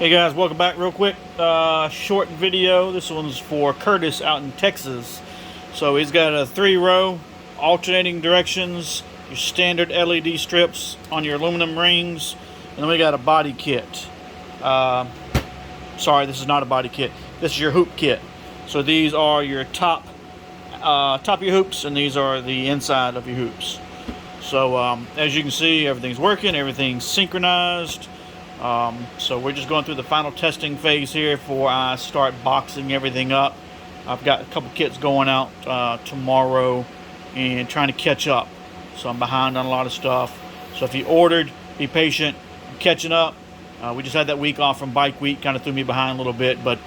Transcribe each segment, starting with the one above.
Hey guys, welcome back real quick. Short video. This one's for Curtis out in Texas. So he's got a 3-row, alternating directions, your standard LED strips on your aluminum rings, and then we got a body kit. Sorry, this is not a body kit. This is your hoop kit. So these are your top of your hoops, and these are the inside of your hoops. So as you can see, everything's working, everything's synchronized. So we're just going through the final testing phase here before I start boxing everything up. I've got a couple kits going out tomorrow and trying to catch up. So I'm behind on a lot of stuff. So if you ordered, be patient. I'm catching up. We just had that week off from bike week, kind of threw me behind a little bit, but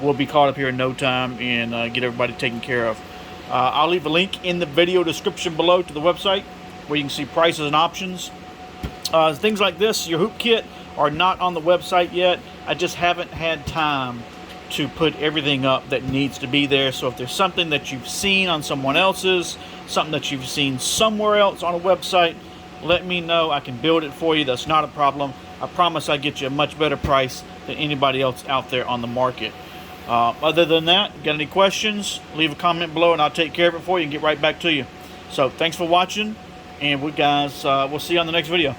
we'll be caught up here in no time and get everybody taken care of. I'll leave a link in the video description below to the website where you can see prices and options. Things like this, your hoop kit, are not on the website yet. I just haven't had time to put everything up that needs to be there. So if there's something that you've seen on someone else's, something that you've seen somewhere else on a website, let me know. I can build it for you. That's not a problem. I promise I get you a much better price than anybody else out there on the market. Other than that, got any questions, leave a comment below and I'll take care of it for you and get right back to you. So thanks for watching, and we'll see you on the next video.